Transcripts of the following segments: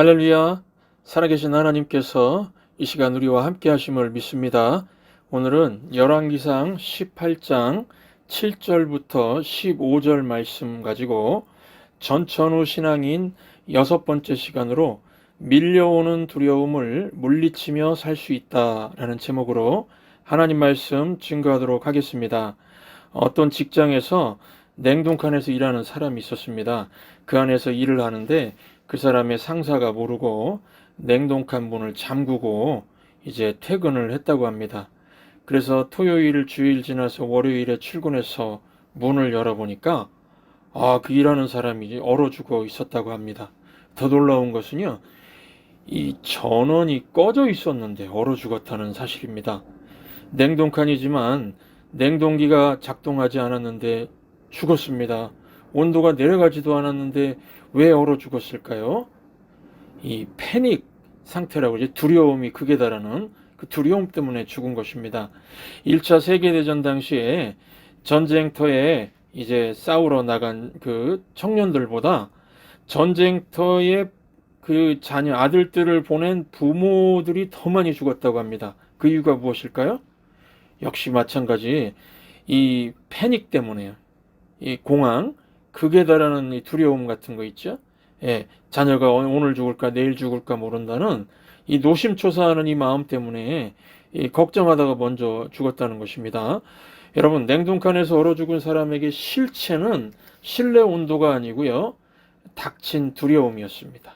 할렐루야, 살아계신 하나님께서 이 시간 우리와 함께 하심을 믿습니다. 오늘은 열왕기상 18장 7절부터 15절 말씀 가지고 전천후 신앙인 6번째 시간으로 밀려오는 두려움을 물리치며 살 수 있다라는 제목으로 하나님 말씀 증거하도록 하겠습니다. 어떤 직장에서 냉동칸에서 일하는 사람이 있었습니다. 그 안에서 일을 하는데 그 사람의 상사가 모르고 냉동칸 문을 잠그고 이제 퇴근을 했다고 합니다. 그래서 토요일 주일 지나서 월요일에 출근해서 문을 열어보니까 그 일하는 사람이 얼어 죽어 있었다고 합니다. 더 놀라운 것은요, 이 전원이 꺼져 있었는데 얼어 죽었다는 사실입니다. 냉동칸이지만 냉동기가 작동하지 않았는데 죽었습니다. 온도가 내려가지도 않았는데 왜 얼어 죽었을까요? 이 패닉 상태라고 이제 두려움이 극에 달하는 그 두려움 때문에 죽은 것입니다. 1차 세계대전 당시에 전쟁터에 이제 싸우러 나간 그 청년들보다 전쟁터에 그 자녀 아들들을 보낸 부모들이 더 많이 죽었다고 합니다. 그 이유가 무엇일까요? 역시 마찬가지 이 패닉 때문에요. 이 공황, 극에 달하는 이 두려움 같은 거 있죠. 자녀가 오늘 죽을까 내일 죽을까 모른다는 이 노심초사하는 이 마음 때문에 이 걱정하다가 먼저 죽었다는 것입니다. 여러분, 냉동칸에서 얼어 죽은 사람에게 실체는 실내 온도가 아니고요, 닥친 두려움이었습니다.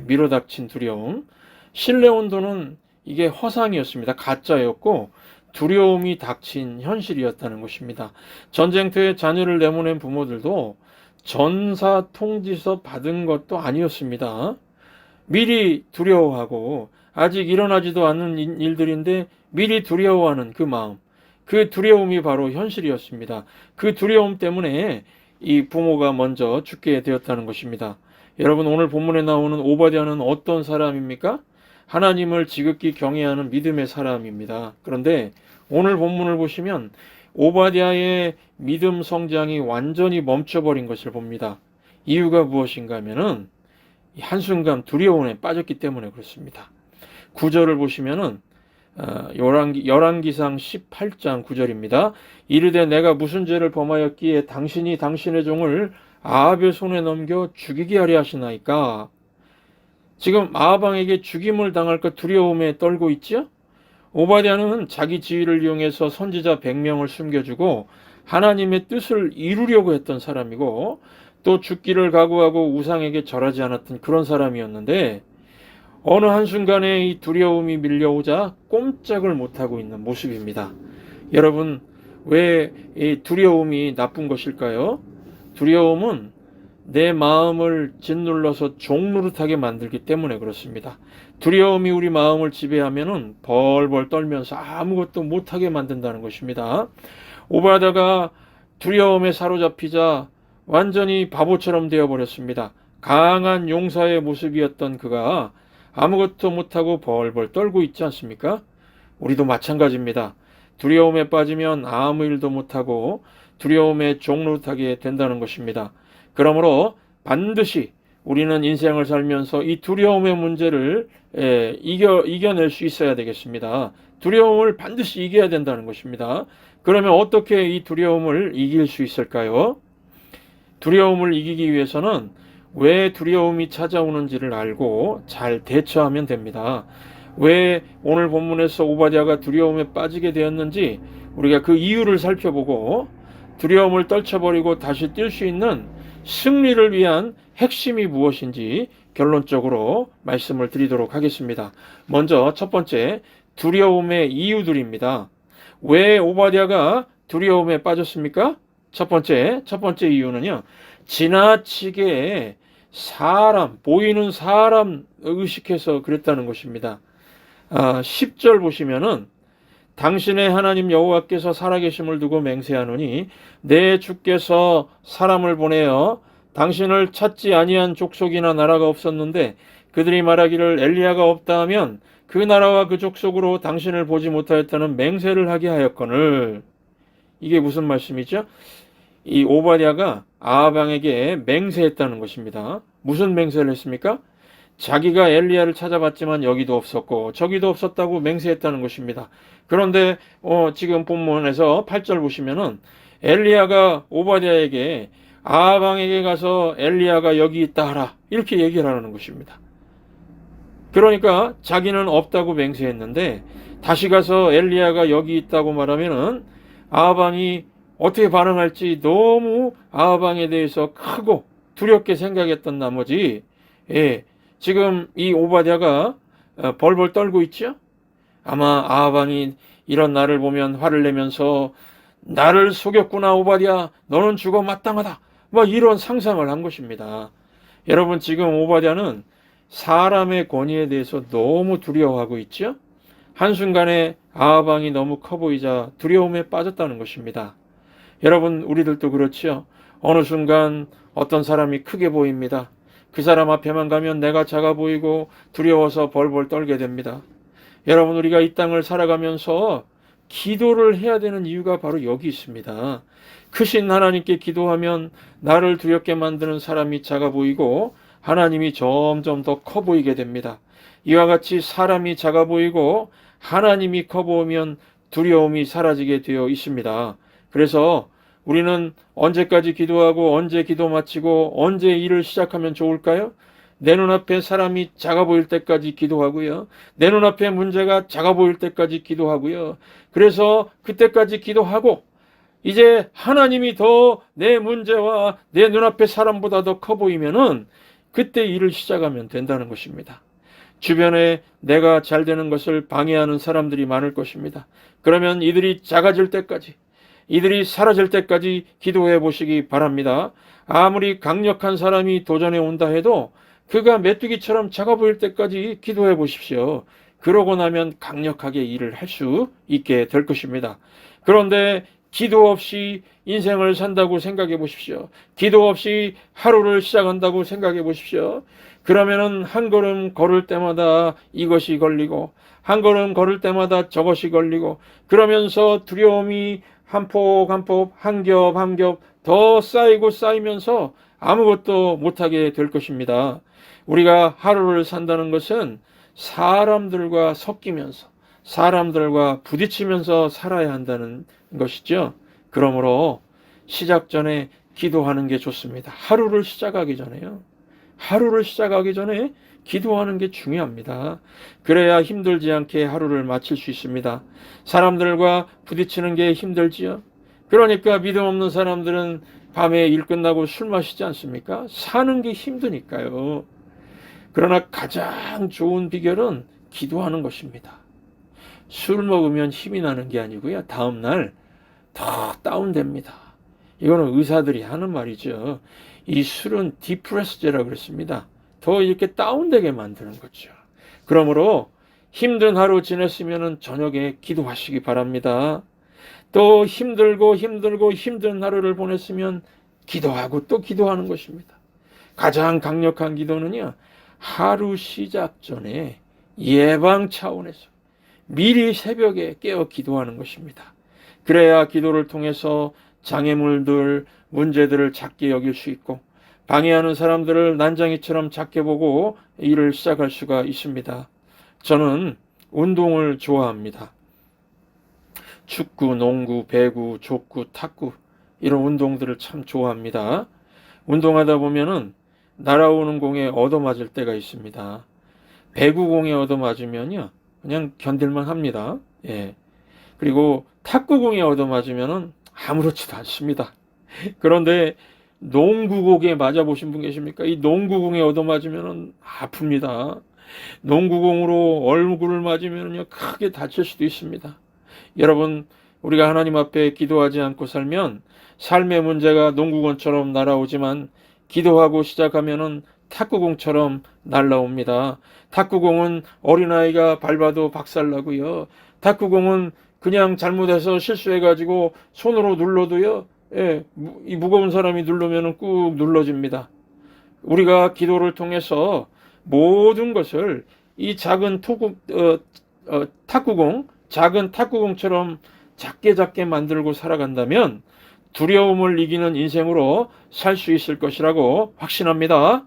미로 닥친 두려움. 실내 온도는 이게 허상이었습니다. 가짜였고 두려움이 닥친 현실이었다는 것입니다. 전쟁터에 자녀를 내보낸 부모들도 전사 통지서 받은 것도 아니었습니다. 미리 두려워하고 아직 일어나지도 않는 일들인데 미리 두려워하는 그 마음, 그 두려움이 바로 현실이었습니다. 그 두려움 때문에 이 부모가 먼저 죽게 되었다는 것입니다. 여러분, 오늘 본문에 나오는 오바댜는 어떤 사람입니까? 하나님을 지극히 경외하는 믿음의 사람입니다. 그런데 오늘 본문을 보시면 오바댜의 믿음 성장이 완전히 멈춰버린 것을 봅니다. 이유가 무엇인가 하면은 한순간 두려움에 빠졌기 때문에 그렇습니다. 9절을 보시면은 열왕기상 18장 9절입니다. 이르되 내가 무슨 죄를 범하였기에 당신이 당신의 종을 아합의 손에 넘겨 죽이게 하려 하시나이까. 지금 아합 왕에게 죽임을 당할까 두려움에 떨고 있죠. 오바댜는 자기 지위를 이용해서 선지자 100명을 숨겨주고 하나님의 뜻을 이루려고 했던 사람이고 또 죽기를 각오하고 우상에게 절하지 않았던 그런 사람이었는데 어느 한순간에 이 두려움이 밀려오자 꼼짝을 못하고 있는 모습입니다. 여러분, 왜 이 두려움이 나쁜 것일까요? 두려움은 내 마음을 짓눌러서 종노릇하게 만들기 때문에 그렇습니다. 두려움이 우리 마음을 지배하면은 벌벌 떨면서 아무것도 못하게 만든다는 것입니다. 오바댜가 두려움에 사로잡히자 완전히 바보처럼 되어버렸습니다. 강한 용사의 모습이었던 그가 아무것도 못하고 벌벌 떨고 있지 않습니까? 우리도 마찬가지입니다. 두려움에 빠지면 아무 일도 못하고 두려움에 종노릇하게 된다는 것입니다. 그러므로 반드시 우리는 인생을 살면서 이 두려움의 문제를 이겨낼 수 있어야 되겠습니다. 두려움을 반드시 이겨야 된다는 것입니다. 그러면 어떻게 이 두려움을 이길 수 있을까요? 두려움을 이기기 위해서는 왜 두려움이 찾아오는지를 알고 잘 대처하면 됩니다. 왜 오늘 본문에서 오바댜가 두려움에 빠지게 되었는지 우리가 그 이유를 살펴보고 두려움을 떨쳐버리고 다시 뛸 수 있는 승리를 위한 핵심이 무엇인지 결론적으로 말씀을 드리도록 하겠습니다. 먼저 첫 번째, 두려움의 이유들입니다. 왜 오바댜가 두려움에 빠졌습니까? 첫 번째 이유는요, 지나치게 보이는 사람 의식해서 그랬다는 것입니다. 10절 보시면은 당신의 하나님 여호와께서 살아계심을 두고 맹세하노니 내 주께서 사람을 보내어 당신을 찾지 아니한 족속이나 나라가 없었는데 그들이 말하기를 엘리야가 없다 하면 그 나라와 그 족속으로 당신을 보지 못하였다는 맹세를 하게 하였거늘. 이게 무슨 말씀이죠? 이 오바댜가 아합 왕에게 맹세했다는 것입니다. 무슨 맹세를 했습니까? 자기가 엘리야를 찾아봤지만 여기도 없었고 저기도 없었다고 맹세했다는 것입니다. 그런데 지금 본문에서 8절 보시면은 엘리야가 오바댜에게 아방에게 가서 엘리야가 여기 있다 하라 이렇게 얘기를 하는 것입니다. 그러니까 자기는 없다고 맹세했는데 다시 가서 엘리야가 여기 있다고 말하면은 아방이 어떻게 반응할지 너무 아방에 대해서 크고 두렵게 생각했던 나머지 지금 이 오바댜가 벌벌 떨고 있죠. 아마 아방이 이런 나를 보면 화를 내면서 나를 속였구나 오바댜 너는 죽어 마땅하다 뭐 이런 상상을 한 것입니다. 여러분 지금 오바댜는 사람의 권위에 대해서 너무 두려워하고 있죠. 한순간에 아방이 너무 커 보이자 두려움에 빠졌다는 것입니다. 여러분 우리들도 그렇죠. 어느 순간 어떤 사람이 크게 보입니다. 그 사람 앞에만 가면 내가 작아 보이고 두려워서 벌벌 떨게 됩니다. 여러분 우리가 이 땅을 살아가면서 기도를 해야 되는 이유가 바로 여기 있습니다. 크신 하나님께 기도하면 나를 두렵게 만드는 사람이 작아 보이고 하나님이 점점 더 커 보이게 됩니다. 이와 같이 사람이 작아 보이고 하나님이 커 보이면 두려움이 사라지게 되어 있습니다. 그래서 우리는 언제까지 기도하고 언제 기도 마치고 언제 일을 시작하면 좋을까요? 내 눈앞에 사람이 작아 보일 때까지 기도하고요. 내 눈앞에 문제가 작아 보일 때까지 기도하고요. 그래서 그때까지 기도하고 이제 하나님이 더 내 문제와 내 눈앞에 사람보다 더 커 보이면은 그때 일을 시작하면 된다는 것입니다. 주변에 내가 잘 되는 것을 방해하는 사람들이 많을 것입니다. 그러면 이들이 작아질 때까지 이들이 사라질 때까지 기도해 보시기 바랍니다. 아무리 강력한 사람이 도전해 온다 해도 그가 메뚜기처럼 작아 보일 때까지 기도해 보십시오. 그러고 나면 강력하게 일을 할 수 있게 될 것입니다. 그런데 기도 없이 인생을 산다고 생각해 보십시오. 기도 없이 하루를 시작한다고 생각해 보십시오. 그러면은 한 걸음 걸을 때마다 이것이 걸리고 한 걸음 걸을 때마다 저것이 걸리고 그러면서 두려움이 한 폭 한 폭 한 겹 한 겹 더 쌓이고 쌓이면서 아무것도 못하게 될 것입니다. 우리가 하루를 산다는 것은 사람들과 섞이면서 사람들과 부딪히면서 살아야 한다는 것이죠. 그러므로 시작 전에 기도하는 게 좋습니다. 하루를 시작하기 전에요. 하루를 시작하기 전에 기도하는 게 중요합니다. 그래야 힘들지 않게 하루를 마칠 수 있습니다. 사람들과 부딪히는 게 힘들지요. 그러니까 믿음 없는 사람들은 밤에 일 끝나고 술 마시지 않습니까? 사는 게 힘드니까요. 그러나 가장 좋은 비결은 기도하는 것입니다. 술 먹으면 힘이 나는 게 아니고요. 다음날 더 다운됩니다. 이거는 의사들이 하는 말이죠. 이 술은 디프레스제라고 그랬습니다. 더 이렇게 다운되게 만드는 거죠. 그러므로 힘든 하루 지냈으면 저녁에 기도하시기 바랍니다. 또 힘들고 힘든 하루를 보냈으면 기도하고 또 기도하는 것입니다. 가장 강력한 기도는요. 하루 시작 전에 예방 차원에서 미리 새벽에 깨어 기도하는 것입니다. 그래야 기도를 통해서 장애물들, 문제들을 작게 여길 수 있고 방해하는 사람들을 난장이처럼 작게 보고 일을 시작할 수가 있습니다. 저는 운동을 좋아합니다. 축구, 농구, 배구, 족구, 탁구 이런 운동들을 참 좋아합니다. 운동하다 보면은 날아오는 공에 얻어맞을 때가 있습니다. 배구공에 얻어맞으면요 그냥 견딜만 합니다. 그리고 탁구공에 얻어맞으면은 아무렇지도 않습니다. 그런데 농구공에 맞아보신 분 계십니까? 이 농구공에 얻어맞으면은 아픕니다. 농구공으로 얼굴을 맞으면요 크게 다칠 수도 있습니다. 여러분 우리가 하나님 앞에 기도하지 않고 살면 삶의 문제가 농구공처럼 날아오지만 기도하고 시작하면은 탁구공처럼 날아옵니다. 탁구공은 어린아이가 밟아도 박살나고요. 탁구공은 그냥 잘못해서 실수해가지고 손으로 눌러도요. 이 무거운 사람이 누르면 꾹 눌러집니다. 우리가 기도를 통해서 모든 것을 이 작은 탁구공, 작은 탁구공처럼 작게 만들고 살아간다면 두려움을 이기는 인생으로 살 수 있을 것이라고 확신합니다.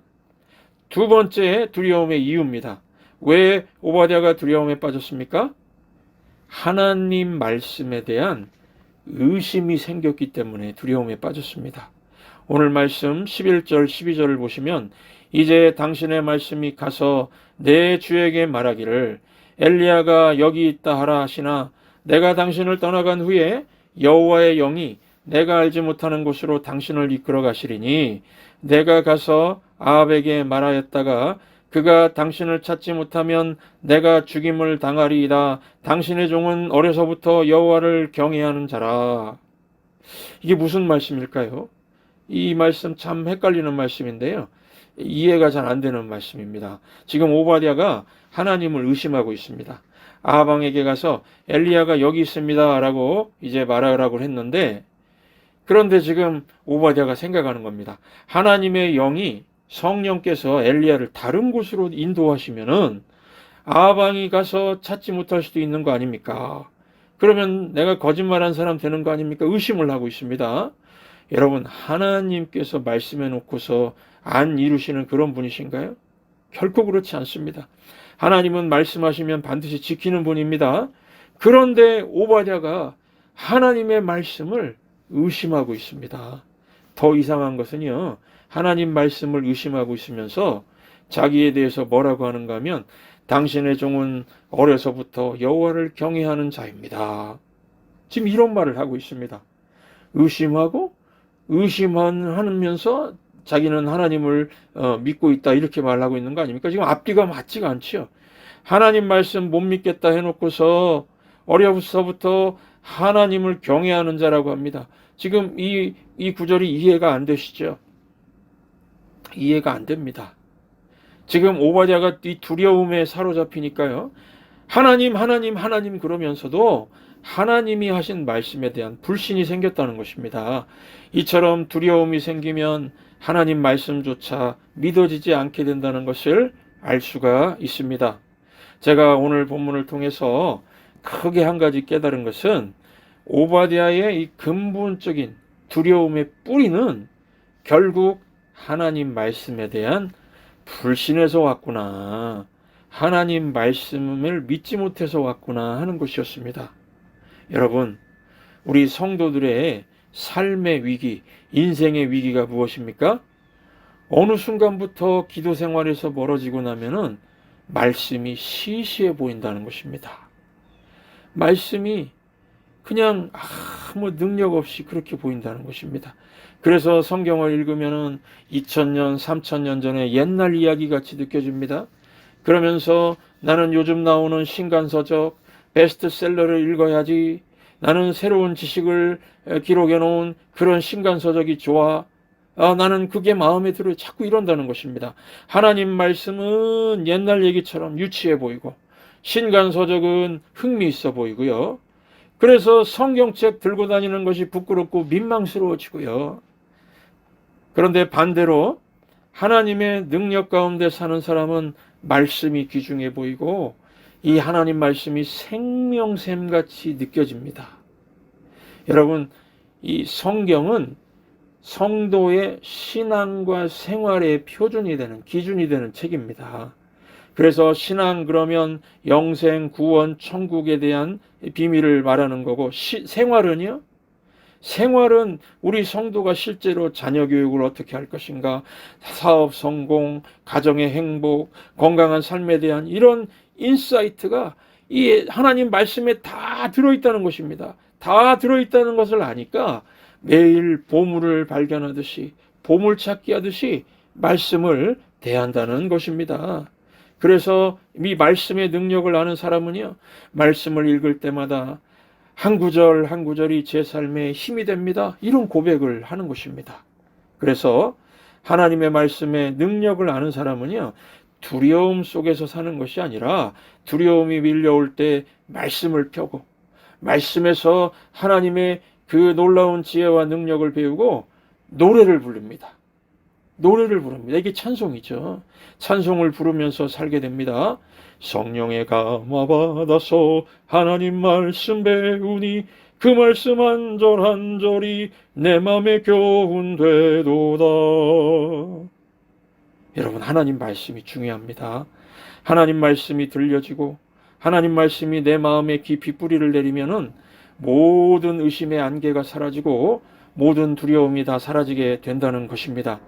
두 번째 두려움의 이유입니다. 왜 오바댜가 두려움에 빠졌습니까? 하나님 말씀에 대한 의심이 생겼기 때문에 두려움에 빠졌습니다. 오늘 말씀 11절 12절을 보시면 이제 당신의 말씀이 가서 내 주에게 말하기를 엘리야가 여기 있다 하라 하시나 내가 당신을 떠나간 후에 여호와의 영이 내가 알지 못하는 곳으로 당신을 이끌어 가시리니 내가 가서 아합에게 말하였다가 그가 당신을 찾지 못하면 내가 죽임을 당하리이다. 당신의 종은 어려서부터 여호와를 경외하는 자라. 이게 무슨 말씀일까요? 이 말씀 참 헷갈리는 말씀인데요. 이해가 잘 안 되는 말씀입니다. 지금 오바댜가 하나님을 의심하고 있습니다. 아합왕에게 가서 엘리야가 여기 있습니다 라고 이제 말하라고 했는데, 그런데 지금 오바댜가 생각하는 겁니다. 하나님의 영이 성령께서 엘리야를 다른 곳으로 인도하시면은 아합왕이 가서 찾지 못할 수도 있는 거 아닙니까? 그러면 내가 거짓말한 사람 되는 거 아닙니까? 의심을 하고 있습니다. 여러분, 하나님께서 말씀해 놓고서 안 이루시는 그런 분이신가요? 결코 그렇지 않습니다. 하나님은 말씀하시면 반드시 지키는 분입니다. 그런데 오바댜가 하나님의 말씀을 의심하고 있습니다. 더 이상한 것은요, 하나님 말씀을 의심하고 있으면서 자기에 대해서 뭐라고 하는가 하면 당신의 종은 어려서부터 여호와를 경외하는 자입니다. 지금 이런 말을 하고 있습니다. 의심하고 의심하면서 자기는 하나님을 믿고 있다 이렇게 말하고 있는 거 아닙니까? 지금 앞뒤가 맞지가 않지요. 하나님 말씀 못 믿겠다 해놓고서 어려서부터 하나님을 경외하는 자라고 합니다. 지금 이 구절이 이해가 안 되시죠? 이해가 안 됩니다. 지금 오바댜가 이 두려움에 사로잡히니까요. 하나님 그러면서도 하나님이 하신 말씀에 대한 불신이 생겼다는 것입니다. 이처럼 두려움이 생기면 하나님 말씀조차 믿어지지 않게 된다는 것을 알 수가 있습니다. 제가 오늘 본문을 통해서 크게 한 가지 깨달은 것은 오바댜의 이 근본적인 두려움의 뿌리는 결국 하나님 말씀에 대한 불신에서 왔구나. 하나님 말씀을 믿지 못해서 왔구나 하는 것이었습니다. 여러분, 우리 성도들의 삶의 위기, 인생의 위기가 무엇입니까? 어느 순간부터 기도 생활에서 멀어지고 나면은 말씀이 시시해 보인다는 것입니다. 말씀이 그냥 아무 능력 없이 그렇게 보인다는 것입니다. 그래서 성경을 읽으면은 2000년, 3000년 전에 옛날 이야기 같이 느껴집니다. 그러면서 나는 요즘 나오는 신간서적, 베스트셀러를 읽어야지. 나는 새로운 지식을 기록해 놓은 그런 신간서적이 좋아. 나는 그게 마음에 들어요. 자꾸 이런다는 것입니다. 하나님 말씀은 옛날 얘기처럼 유치해 보이고 신간서적은 흥미있어 보이고요. 그래서 성경책 들고 다니는 것이 부끄럽고 민망스러워지고요. 그런데 반대로 하나님의 능력 가운데 사는 사람은 말씀이 귀중해 보이고 이 하나님 말씀이 생명샘같이 느껴집니다. 여러분, 이 성경은 성도의 신앙과 생활의 표준이 되는, 기준이 되는 책입니다. 그래서 신앙 그러면 영생, 구원, 천국에 대한 비밀을 말하는 거고, 생활은요? 생활은 우리 성도가 실제로 자녀 교육을 어떻게 할 것인가, 사업 성공, 가정의 행복, 건강한 삶에 대한 이런 인사이트가 이 하나님 말씀에 다 들어있다는 것입니다. 다 들어있다는 것을 아니까 매일 보물을 발견하듯이, 보물찾기 하듯이 말씀을 대한다는 것입니다. 그래서 이 말씀의 능력을 아는 사람은요, 말씀을 읽을 때마다 한 구절 한 구절이 제 삶에 힘이 됩니다. 이런 고백을 하는 것입니다. 그래서 하나님의 말씀의 능력을 아는 사람은요, 두려움 속에서 사는 것이 아니라 두려움이 밀려올 때 말씀을 펴고 말씀에서 하나님의 그 놀라운 지혜와 능력을 배우고 노래를 부릅니다. 노래를 부릅니다. 이게 찬송이죠. 찬송을 부르면서 살게 됩니다. 성령의 감화받아서 하나님 말씀 배우니 그 말씀 한 절 한 절이 내 맘에 교훈되도다. 여러분, 하나님 말씀이 중요합니다. 하나님 말씀이 들려지고 하나님 말씀이 내 마음에 깊이 뿌리를 내리면은 모든 의심의 안개가 사라지고 모든 두려움이 다 사라지게 된다는 것입니다.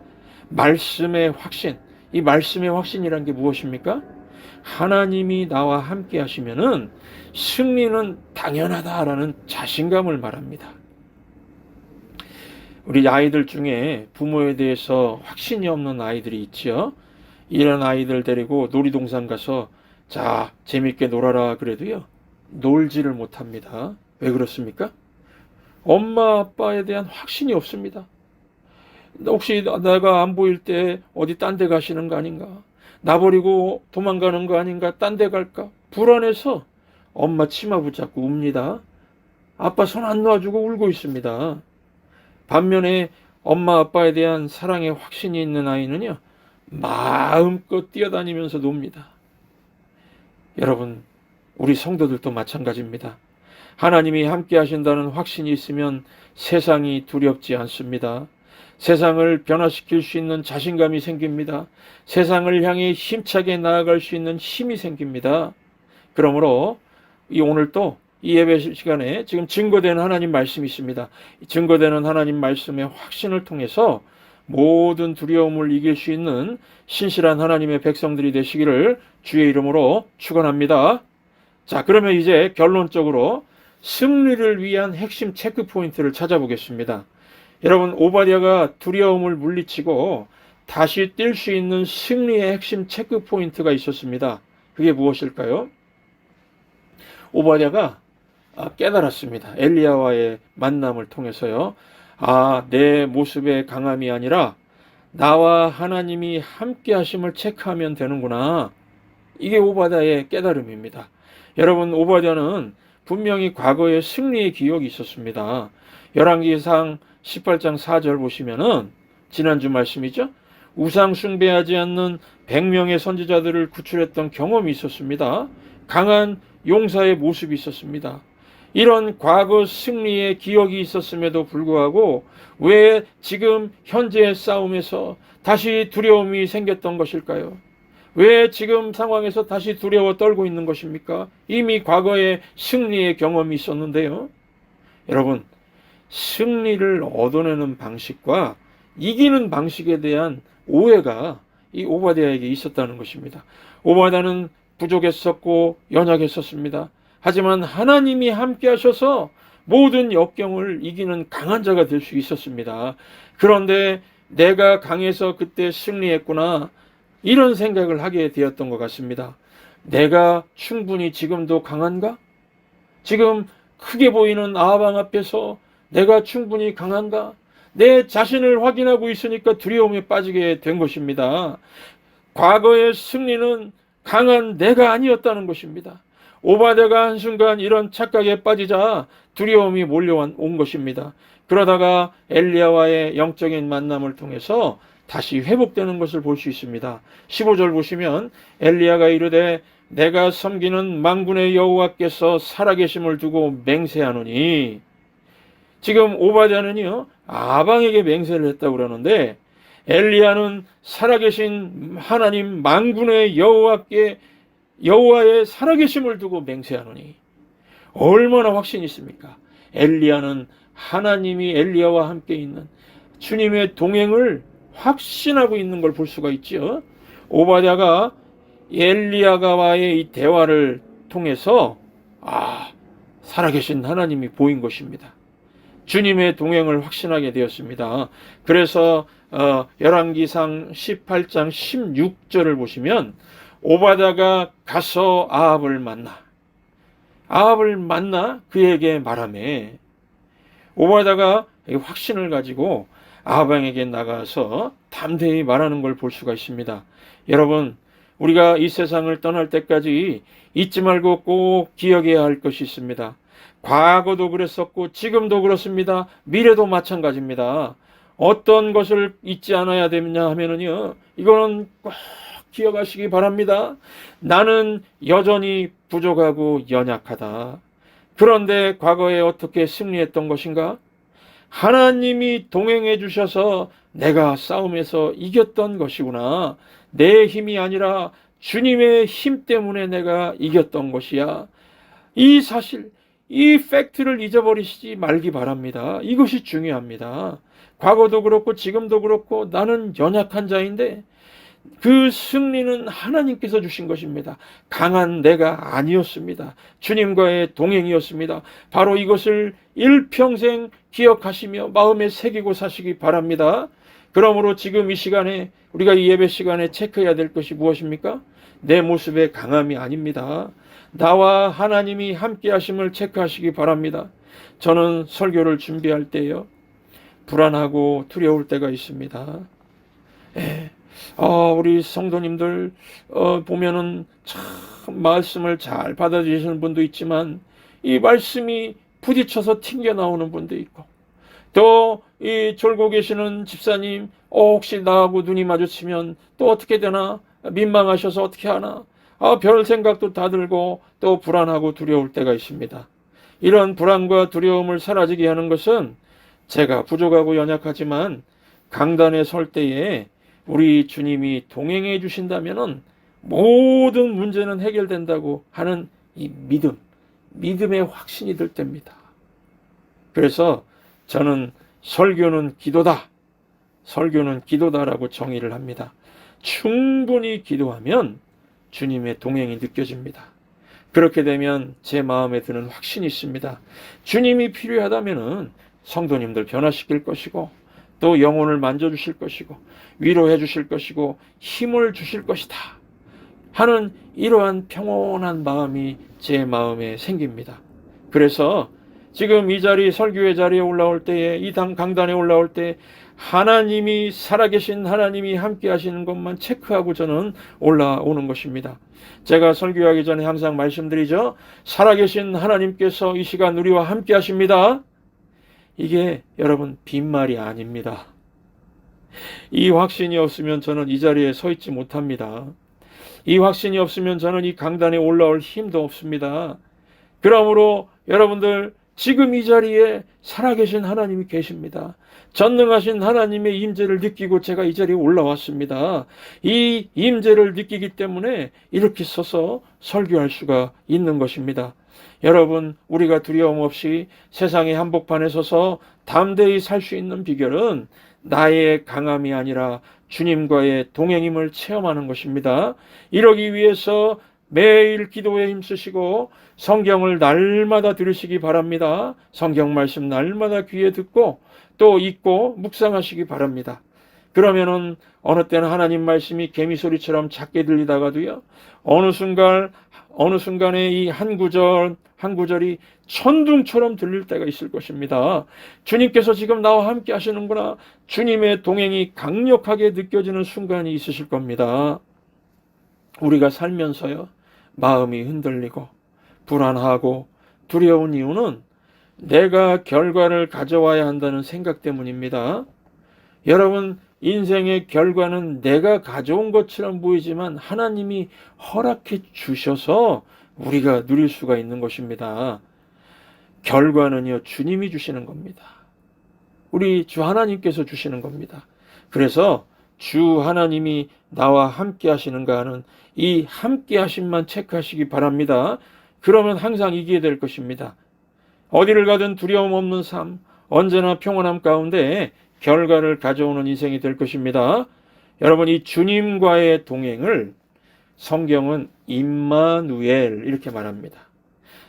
말씀의 확신, 이 말씀의 확신이란 게 무엇입니까? 하나님이 나와 함께 하시면은 승리는 당연하다라는 자신감을 말합니다. 우리 아이들 중에 부모에 대해서 확신이 없는 아이들이 있죠. 이런 아이들 데리고 놀이동산 가서 자, 재밌게 놀아라 그래도요, 놀지를 못합니다. 왜 그렇습니까? 엄마 아빠에 대한 확신이 없습니다. 혹시 내가 안 보일 때 어디 딴 데 가시는 거 아닌가? 나 버리고 도망가는 거 아닌가? 딴 데 갈까? 불안해서 엄마 치마 붙잡고 웁니다. 아빠 손 안 놔주고 울고 있습니다. 반면에 엄마 아빠에 대한 사랑의 확신이 있는 아이는요, 마음껏 뛰어다니면서 놉니다. 여러분, 우리 성도들도 마찬가지입니다. 하나님이 함께 하신다는 확신이 있으면 세상이 두렵지 않습니다. 세상을 변화시킬 수 있는 자신감이 생깁니다. 세상을 향해 힘차게 나아갈 수 있는 힘이 생깁니다. 그러므로 오늘 또 이 예배 시간에 지금 증거되는 하나님 말씀이 있습니다. 증거되는 하나님 말씀의 확신을 통해서 모든 두려움을 이길 수 있는 신실한 하나님의 백성들이 되시기를 주의 이름으로 축원합니다. 자, 그러면 이제 결론적으로 승리를 위한 핵심 체크 포인트를 찾아보겠습니다. 여러분, 오바댜가 두려움을 물리치고 다시 뛸 수 있는 승리의 핵심 체크 포인트가 있었습니다. 그게 무엇일까요? 오바댜가 깨달았습니다. 엘리야와의 만남을 통해서요. 내 모습의 강함이 아니라 나와 하나님이 함께 하심을 체크하면 되는구나. 이게 오바댜의 깨달음입니다. 여러분, 오바댜는 분명히 과거의 승리의 기억이 있었습니다. 열왕기상 18장 4절 보시면은 지난주 말씀이죠. 우상 숭배하지 않는 100명의 선지자들을 구출했던 경험이 있었습니다. 강한 용사의 모습이 있었습니다. 이런 과거 승리의 기억이 있었음에도 불구하고 왜 지금 현재의 싸움에서 다시 두려움이 생겼던 것일까요? 왜 지금 상황에서 다시 두려워 떨고 있는 것입니까? 이미 과거에 승리의 경험이 있었는데요. 여러분, 승리를 얻어내는 방식과 이기는 방식에 대한 오해가 이 오바댜에게 있었다는 것입니다. 오바댜는 부족했었고 연약했었습니다. 하지만 하나님이 함께 하셔서 모든 역경을 이기는 강한 자가 될 수 있었습니다. 그런데 내가 강해서 그때 승리했구나, 이런 생각을 하게 되었던 것 같습니다. 내가 충분히 지금도 강한가? 지금 크게 보이는 아방 앞에서 내가 충분히 강한가? 내 자신을 확인하고 있으니까 두려움에 빠지게 된 것입니다. 과거의 승리는 강한 내가 아니었다는 것입니다. 오바댜가 한순간 이런 착각에 빠지자 두려움이 몰려온 것입니다. 그러다가 엘리야와의 영적인 만남을 통해서 다시 회복되는 것을 볼 수 있습니다. 15절 보시면 엘리야가 이르되 내가 섬기는 만군의 여호와께서 살아계심을 두고 맹세하노니, 지금 오바댜는요 아방에게 맹세를 했다고 그러는데 엘리야는 살아계신 하나님 만군의 여호와의 살아계심을 두고 맹세하노니, 얼마나 확신이 있습니까? 엘리야는 하나님이 엘리야와 함께 있는 주님의 동행을 확신하고 있는 걸 볼 수가 있죠. 오바댜가 엘리야와의 이 대화를 통해서 살아계신 하나님이 보인 것입니다. 주님의 동행을 확신하게 되었습니다. 그래서 열왕기상 18장 16절을 보시면 오바댜가 가서 아합을 만나 그에게 말하매, 오바댜가 확신을 가지고 아합에게 나가서 담대히 말하는 걸 볼 수가 있습니다. 여러분, 우리가 이 세상을 떠날 때까지 잊지 말고 꼭 기억해야 할 것이 있습니다. 과거도 그랬었고 지금도 그렇습니다. 미래도 마찬가지입니다. 어떤 것을 잊지 않아야 되느냐 하면은요, 이거는 꼭 기억하시기 바랍니다. 나는 여전히 부족하고 연약하다. 그런데 과거에 어떻게 승리했던 것인가? 하나님이 동행해 주셔서 내가 싸움에서 이겼던 것이구나. 내 힘이 아니라 주님의 힘 때문에 내가 이겼던 것이야. 이 사실, 이 팩트를 잊어버리시지 말기 바랍니다. 이것이 중요합니다. 과거도 그렇고 지금도 그렇고 나는 연약한 자인데 그 승리는 하나님께서 주신 것입니다. 강한 내가 아니었습니다. 주님과의 동행이었습니다. 바로 이것을 일평생 기억하시며 마음에 새기고 사시기 바랍니다. 그러므로 지금 이 시간에 우리가 이 예배 시간에 체크해야 될 것이 무엇입니까? 내 모습의 강함이 아닙니다. 나와 하나님이 함께 하심을 체크하시기 바랍니다. 저는 설교를 준비할 때요, 불안하고 두려울 때가 있습니다. 우리 성도님들 보면은 참 말씀을 잘 받아들이시는 분도 있지만 이 말씀이 부딪혀서 튕겨 나오는 분도 있고, 또 이 졸고 계시는 집사님 혹시 나하고 눈이 마주치면 또 어떻게 되나 민망하셔서 어떻게 하나 별 생각도 다 들고 또 불안하고 두려울 때가 있습니다. 이런 불안과 두려움을 사라지게 하는 것은 제가 부족하고 연약하지만 강단에 설 때에 우리 주님이 동행해 주신다면은 모든 문제는 해결된다고 하는 이 믿음의 확신이 들 때입니다. 그래서 저는 설교는 기도다라고 정의를 합니다. 충분히 기도하면 주님의 동행이 느껴집니다. 그렇게 되면 제 마음에 드는 확신이 있습니다. 주님이 필요하다면은 성도님들 변화시킬 것이고, 또 영혼을 만져주실 것이고, 위로해 주실 것이고, 힘을 주실 것이다 하는 이러한 평온한 마음이 제 마음에 생깁니다. 그래서 지금 이 자리, 설교의 자리에 올라올 때에, 이 강단에 올라올 때 하나님이, 살아계신 하나님이 함께 하시는 것만 체크하고 저는 올라오는 것입니다. 제가 설교하기 전에 항상 말씀드리죠. 살아계신 하나님께서 이 시간 우리와 함께 하십니다. 이게 여러분 빈말이 아닙니다. 이 확신이 없으면 저는 이 자리에 서 있지 못합니다. 이 확신이 없으면 저는 이 강단에 올라올 힘도 없습니다. 그러므로 여러분들, 지금 이 자리에 살아계신 하나님이 계십니다. 전능하신 하나님의 임재를 느끼고 제가 이 자리에 올라왔습니다. 이 임재를 느끼기 때문에 이렇게 서서 설교할 수가 있는 것입니다. 여러분, 우리가 두려움 없이 세상의 한복판에 서서 담대히 살 수 있는 비결은 나의 강함이 아니라 주님과의 동행임을 체험하는 것입니다. 이러기 위해서 매일 기도에 힘쓰시고 성경을 날마다 들으시기 바랍니다. 성경 말씀 날마다 귀에 듣고 또 읽고 묵상하시기 바랍니다. 그러면은 어느 때는 하나님 말씀이 개미소리처럼 작게 들리다가도요, 어느 순간에 이 한 구절이 천둥처럼 들릴 때가 있을 것입니다. 주님께서 지금 나와 함께 하시는구나, 주님의 동행이 강력하게 느껴지는 순간이 있으실 겁니다. 우리가 살면서요, 마음이 흔들리고 불안하고 두려운 이유는 내가 결과를 가져와야 한다는 생각 때문입니다. 여러분, 인생의 결과는 내가 가져온 것처럼 보이지만 하나님이 허락해 주셔서 우리가 누릴 수가 있는 것입니다. 결과는요, 주님이 주시는 겁니다. 우리 주 하나님께서 주시는 겁니다. 그래서 주 하나님이 나와 함께 하시는가 하는 이 함께 하심만 체크하시기 바랍니다. 그러면 항상 이기게 될 것입니다. 어디를 가든 두려움 없는 삶, 언제나 평온함 가운데 결과를 가져오는 인생이 될 것입니다. 여러분, 이 주님과의 동행을 성경은 임마누엘 이렇게 말합니다.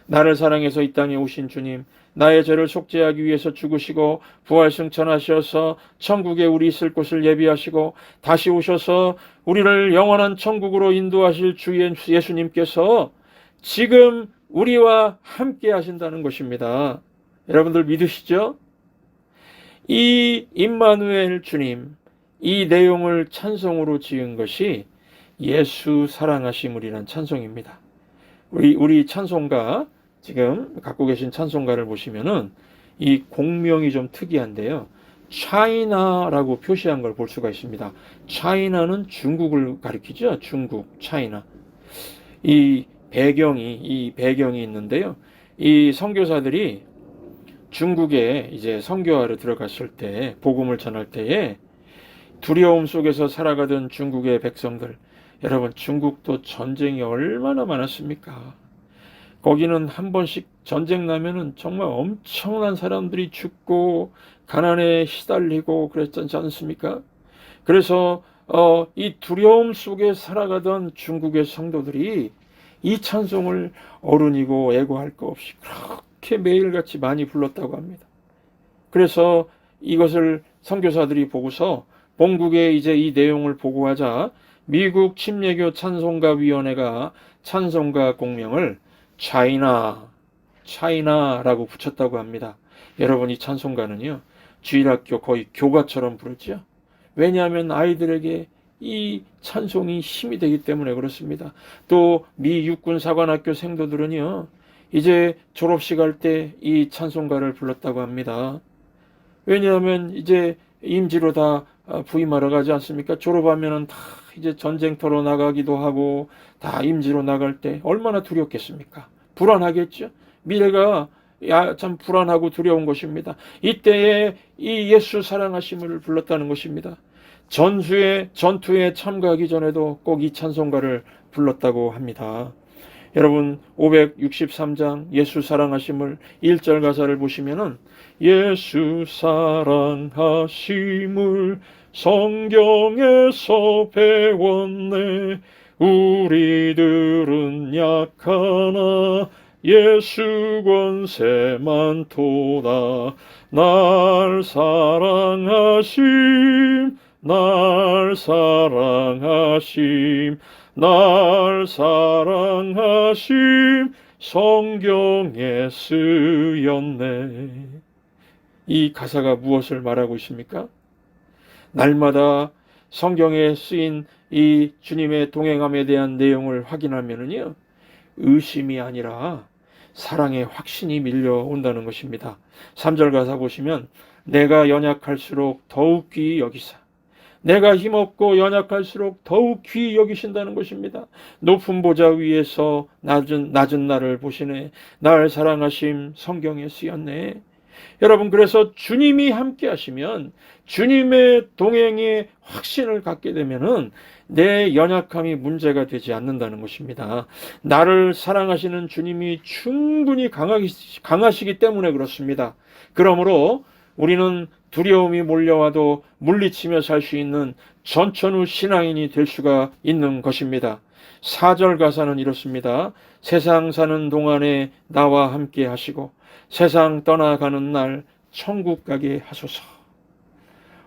나를 사랑해서 이 땅에 오신 주님, 나의 죄를 속죄하기 위해서 죽으시고 부활 승천하셔서 천국에 우리 있을 곳을 예비하시고 다시 오셔서 우리를 영원한 천국으로 인도하실 주 예수님께서 지금 우리와 함께 하신다는 것입니다. 여러분들 믿으시죠? 이 임마누엘 주님, 이 내용을 찬송으로 지은 것이 예수 사랑하심을이란 찬송입니다. 우리 찬송가, 지금 갖고 계신 찬송가를 보시면은 이 공명이 좀 특이한데요. 차이나라고 표시한 걸 볼 수가 있습니다. 차이나는 중국을 가리키죠. 중국, 차이나. 이 배경이 있는데요. 이 선교사들이 중국에 이제 선교하러 들어갔을 때, 복음을 전할 때에 두려움 속에서 살아가던 중국의 백성들, 여러분 중국도 전쟁이 얼마나 많았습니까? 거기는 한 번씩 전쟁 나면은 정말 엄청난 사람들이 죽고 가난에 시달리고 그랬지 않습니까? 그래서 이 두려움 속에 살아가던 중국의 성도들이 이 찬송을 어른이고 애고할 거 없이 그렇게 매일같이 많이 불렀다고 합니다. 그래서 이것을 선교사들이 보고서 본국에 이제 이 내용을 보고하자 미국 침례교 찬송가 위원회가 찬송가 공명을 차이나라고 붙였다고 합니다. 여러분 이 찬송가는요 주일학교 거의 교과처럼 부르죠. 왜냐하면 아이들에게 이 찬송이 힘이 되기 때문에 그렇습니다. 또 미 육군사관학교 생도들은요 이제 졸업식 할 때 이 찬송가를 불렀다고 합니다. 왜냐하면 이제 임지로 다 부임하러 가지 않습니까? 졸업하면은 다 이제 전쟁터로 나가기도 하고 다 임지로 나갈 때 얼마나 두렵겠습니까? 불안하겠죠? 미래가 참 불안하고 두려운 것입니다. 이때에 이 예수 사랑하심을 불렀다는 것입니다. 전투에 참가하기 전에도 꼭 이 찬송가를 불렀다고 합니다. 여러분 563장 예수 사랑하심을 1절 가사를 보시면은 예수 사랑하심을 성경에서 배웠네. 우리들은 약하나 예수 권세 많도다. 날 사랑하심 날 사랑하심 날 사랑하심 성경에 쓰였네. 이 가사가 무엇을 말하고 있습니까? 날마다 성경에 쓰인 이 주님의 동행함에 대한 내용을 확인하면은요 의심이 아니라 사랑의 확신이 밀려온다는 것입니다. 3절 가사 보시면 내가 연약할수록 더욱 귀히 여기사, 내가 힘없고 연약할수록 더욱 귀히 여기신다는 것입니다. 높은 보좌 위에서 낮은 나를 보시네. 날 사랑하심 성경에 쓰였네. 여러분 그래서 주님이 함께 하시면 주님의 동행에 확신을 갖게 되면은 내 연약함이 문제가 되지 않는다는 것입니다. 나를 사랑하시는 주님이 충분히 강하시기 때문에 그렇습니다. 그러므로 우리는 두려움이 몰려와도 물리치며 살 수 있는 전천후 신앙인이 될 수가 있는 것입니다. 4절 가사는 이렇습니다. 세상 사는 동안에 나와 함께 하시고 세상 떠나가는 날 천국 가게 하소서.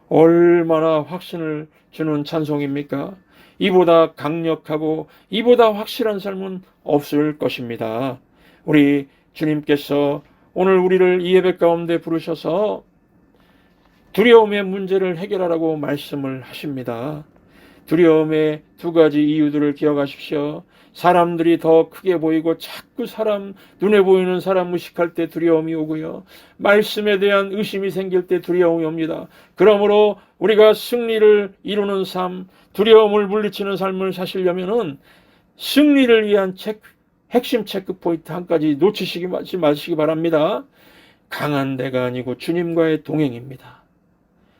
얼마나 확신을 주는 찬송입니까? 이보다 강력하고 이보다 확실한 삶은 없을 것입니다. 우리 주님께서 오늘 우리를 이 예배 가운데 부르셔서 두려움의 문제를 해결하라고 말씀을 하십니다. 두려움의 두 가지 이유들을 기억하십시오. 사람들이 더 크게 보이고 자꾸 눈에 보이는 사람 무식할 때 두려움이 오고요. 말씀에 대한 의심이 생길 때 두려움이 옵니다. 그러므로 우리가 승리를 이루는 삶, 두려움을 물리치는 삶을 사시려면은 승리를 위한 핵심 체크 포인트 한 가지 놓치시지 마시기 바랍니다. 강한 데가 아니고 주님과의 동행입니다.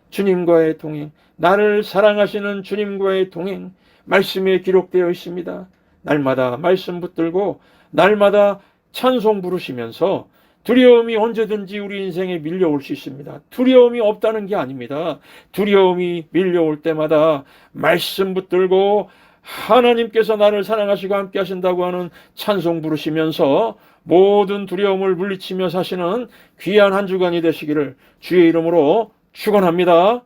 주님과의 동행, 나를 사랑하시는 주님과의 동행, 말씀에 기록되어 있습니다. 날마다 말씀 붙들고 날마다 찬송 부르시면서 두려움이 언제든지 우리 인생에 밀려올 수 있습니다. 두려움이 없다는 게 아닙니다. 두려움이 밀려올 때마다 말씀 붙들고 하나님께서 나를 사랑하시고 함께 하신다고 하는 찬송 부르시면서 모든 두려움을 물리치며 사시는 귀한 한 주간이 되시기를 주의 이름으로 축원합니다.